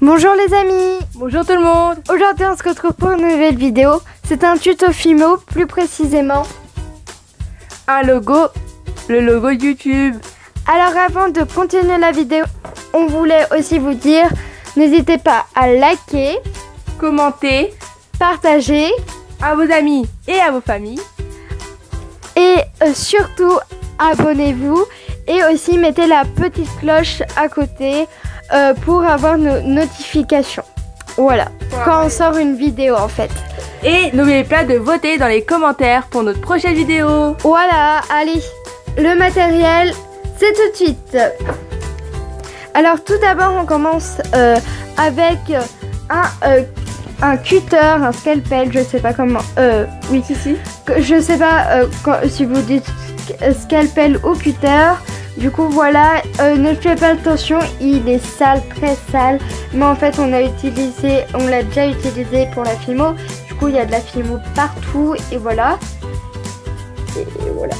Bonjour les amis. Bonjour tout le monde. Aujourd'hui on se retrouve pour une nouvelle vidéo. C'est un tuto Fimo, plus précisément un logo, le logo YouTube. Alors avant de continuer la vidéo, on voulait aussi vous dire, n'hésitez pas à liker, commenter, partager à vos amis et à vos familles. Et surtout abonnez-vous et aussi mettez la petite cloche à côté pour avoir nos notifications. Voilà, quand on sort une vidéo en fait. Et n'oubliez pas de voter dans les commentaires pour notre prochaine vidéo. Voilà, allez, le matériel, c'est tout de suite. Alors tout d'abord, on commence avec un cutter, un scalpel, je sais pas comment. Oui, si. Je sais pas si vous dites scalpel ou cutter. Du coup voilà, ne faites pas attention, il est sale, très sale. Mais en fait on l'a déjà utilisé pour la Fimo. Du coup il y a de la Fimo partout et voilà. Et voilà.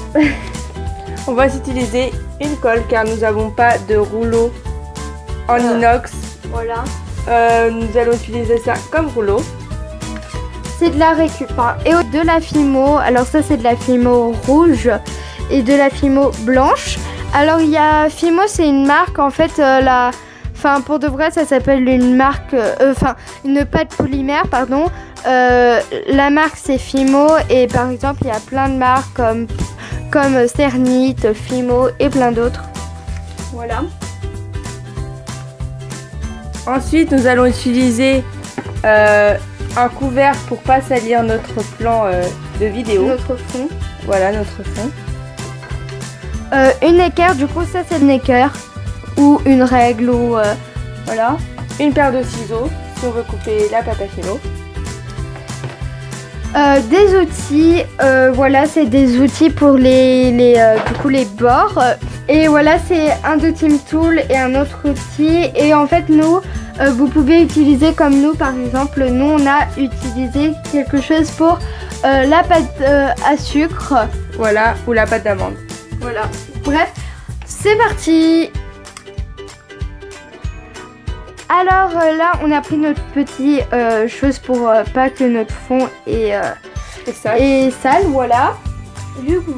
On va utiliser une colle car nous n'avons pas de rouleau en inox. Voilà. Nous allons utiliser ça comme rouleau. C'est de la récup hein. Et de la Fimo, alors ça c'est de la Fimo rouge et de la Fimo blanche. Alors il y a Fimo, c'est une marque en fait, pour de vrai ça s'appelle une marque, une pâte polymère pardon. La marque c'est Fimo et par exemple il y a plein de marques comme Cernit, Fimo et plein d'autres. Voilà. Ensuite nous allons utiliser un couvert pour pas salir notre plan de vidéo. Notre fond. Voilà notre fond. Une équerre, du coup ça c'est une équerre ou une règle ou voilà. Une paire de ciseaux si on veut couper la pâte à filo. Des outils, voilà c'est des outils pour les bords. Et voilà c'est un Team Tool et un autre outil. Et en fait nous, vous pouvez utiliser comme nous par exemple, nous on a utilisé quelque chose pour la pâte à sucre. Voilà, ou la pâte d'amande. Voilà, bref, c'est parti. Alors là, on a pris notre petit chose pour pas que notre fond est sale, voilà. Du coup,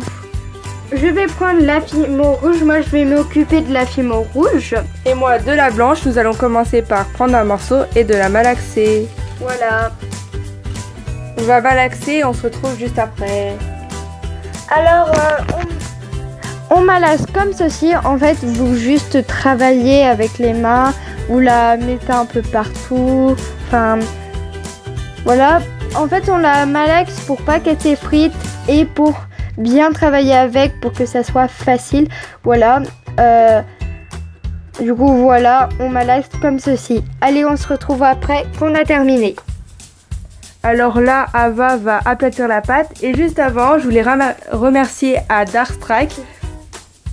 je vais prendre la Fimo rouge. Moi, je vais m'occuper de la Fimo rouge. Et moi, de la blanche. Nous allons commencer par prendre un morceau et de la malaxer. Voilà. On va malaxer, on se retrouve juste après. Alors, on malaxe comme ceci. En fait, vous juste travaillez avec les mains. Vous la mettez un peu partout. Enfin, voilà. En fait, on la malaxe pour pas qu'elle s'effrite et pour bien travailler avec, pour que ça soit facile. Voilà. Du coup, voilà, on malaxe comme ceci. Allez, on se retrouve après qu'on a terminé. Alors là, Ava va aplatir la pâte. Et juste avant, je voulais remercier à Darkstrike.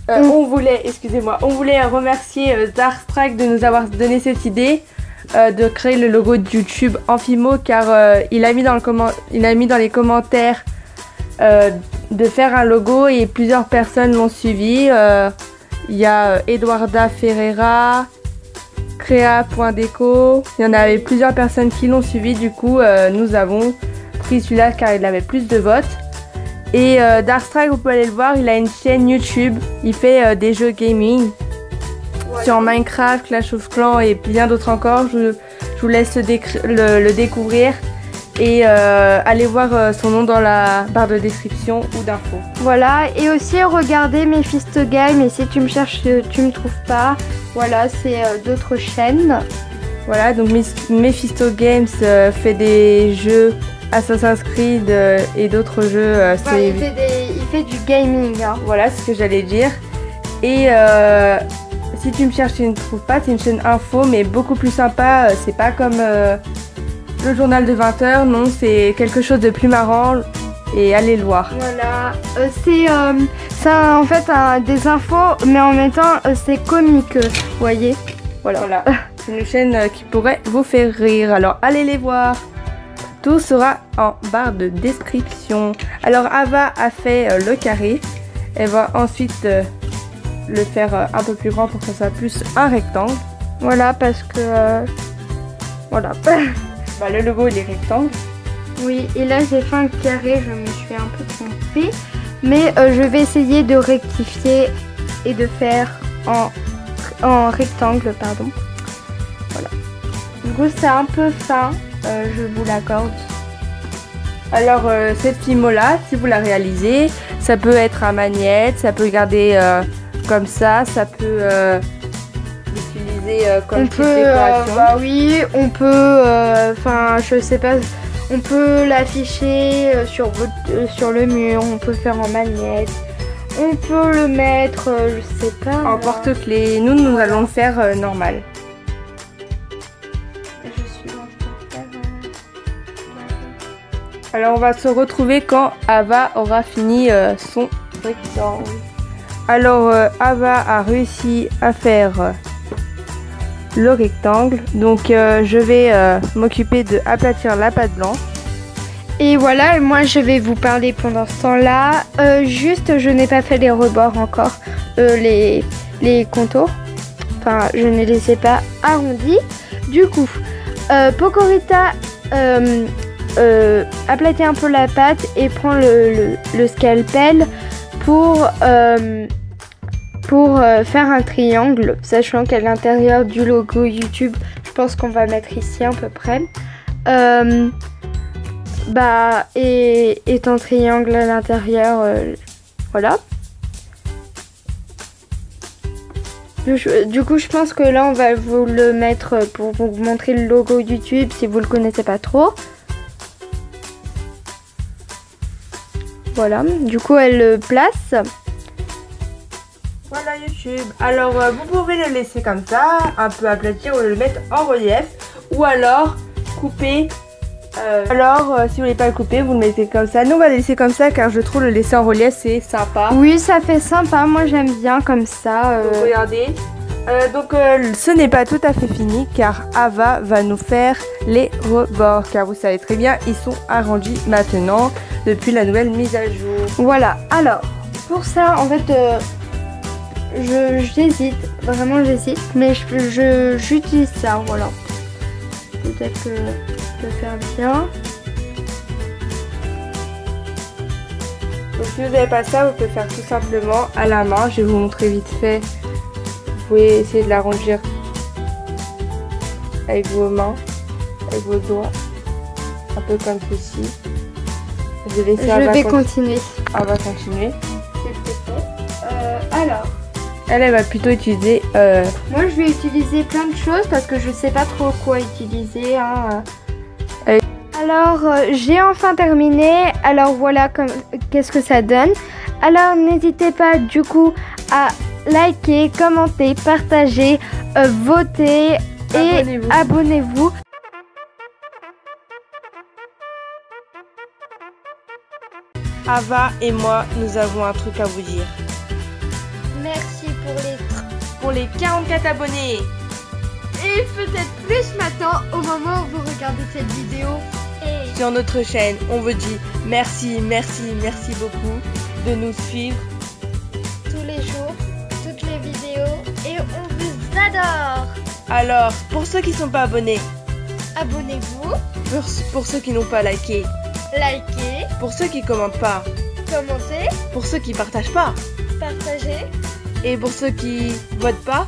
On voulait remercier Darkstrike de nous avoir donné cette idée de créer le logo de YouTube en Fimo car il a mis dans les commentaires de faire un logo et plusieurs personnes l'ont suivi. Il y a Eduarda Ferreira, Crea.deco, il y en avait plusieurs personnes qui l'ont suivi. Du coup, nous avons pris celui-là car il avait plus de votes. Et Darkstrike, vous pouvez aller le voir, il a une chaîne YouTube, il fait des jeux gaming sur Minecraft, Clash of Clans et bien d'autres encore. Je vous laisse le découvrir et allez voir son nom dans la barre de description ou d'infos. Voilà, et aussi regardez Mephisto Game et si tu me cherches, tu me trouves pas. Voilà, c'est d'autres chaînes. Voilà, donc Mephisto Games fait des jeux Assassin's Creed et d'autres jeux. Il fait du gaming. Hein. Voilà, c'est ce que j'allais dire. Et si tu me cherches, tu ne trouves pas. C'est une chaîne info, mais beaucoup plus sympa. C'est pas comme le journal de 20h. Non, c'est quelque chose de plus marrant. Et allez le voir. Voilà, c'est en fait des infos, mais en même temps c'est comique. Vous voyez. Voilà. C'est une chaîne qui pourrait vous faire rire. Alors allez les voir. Tout sera en barre de description. Alors Ava a fait le carré. Elle va ensuite le faire un peu plus grand pour que ça soit plus un rectangle. Voilà, parce que Voilà. Bah, le logo il est rectangle. Oui, et là j'ai fait un carré, je me suis un peu trompée. Mais je vais essayer de rectifier et de faire en rectangle, pardon. Voilà. Du coup c'est un peu fin, je vous l'accorde. Alors cette fimo-là, si vous la réalisez, ça peut être à magnète, ça peut garder comme ça peut l'utiliser comme petite décoration. Bah oui, on peut, enfin je sais pas, on peut l'afficher sur le mur, on peut faire en magnète, on peut le mettre, je sais pas. En porte-clés, nous allons le faire normal. Alors on va se retrouver quand Ava aura fini son rectangle. Alors Ava a réussi à faire le rectangle. Donc je vais m'occuper de aplatir la pâte blanche. Et voilà, moi je vais vous parler pendant ce temps-là. Juste, je n'ai pas fait les rebords encore, les contours. Enfin, je ne les ai pas arrondis. Du coup, Pocorita aplatit un peu la pâte et prend le scalpel pour faire un triangle, sachant qu'à l'intérieur du logo YouTube, je pense qu'on va mettre ici à peu près. Et un triangle à l'intérieur, voilà. Du coup, je pense que là, on va vous le mettre pour vous montrer le logo YouTube si vous le connaissez pas trop. Voilà, du coup, elle le place. Voilà YouTube. Alors, vous pouvez le laisser comme ça, un peu aplatir ou le mettre en relief. Ou alors, couper. Si vous voulez pas le couper, vous le mettez comme ça. Nous, on va le laisser comme ça car je trouve le laisser en relief, c'est sympa. Oui, ça fait sympa. Moi, j'aime bien comme ça. Donc, regardez. Ce n'est pas tout à fait fini car Ava va nous faire les rebords. Car vous savez très bien, ils sont arrondis maintenant depuis la nouvelle mise à jour. Voilà. Alors, pour ça, en fait, j'hésite. Vraiment, j'hésite. Mais j'utilise ça. Voilà. Peut-être que je peux faire bien. Donc si vous n'avez pas ça, vous pouvez faire tout simplement à la main. Je vais vous montrer vite fait. Vous pouvez essayer de l'arrondir avec vos mains, avec vos doigts, un peu comme ceci. Je vais continuer. On va continuer. Alors. Elle va plutôt utiliser... Moi, je vais utiliser plein de choses parce que je sais pas trop quoi utiliser. Hein. Alors, j'ai enfin terminé. Alors, voilà qu'est-ce que ça donne. Alors, n'hésitez pas du coup à liker, commenter, partager, voter et abonnez-vous. Ava et moi, nous avons un truc à vous dire. Merci pour les 44 abonnés. Et peut-être plus maintenant au moment où vous regardez cette vidéo. Et sur notre chaîne, on vous dit merci beaucoup de nous suivre tous les jours, toutes les vidéos et on vous adore. Alors, pour ceux qui ne sont pas abonnés, abonnez-vous. Pour ceux qui n'ont pas liké, likez. Pour ceux qui commentent pas, commentez. Pour ceux qui partagent pas, partagez. Et pour ceux qui votent pas,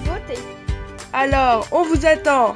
votez. Alors, on vous attend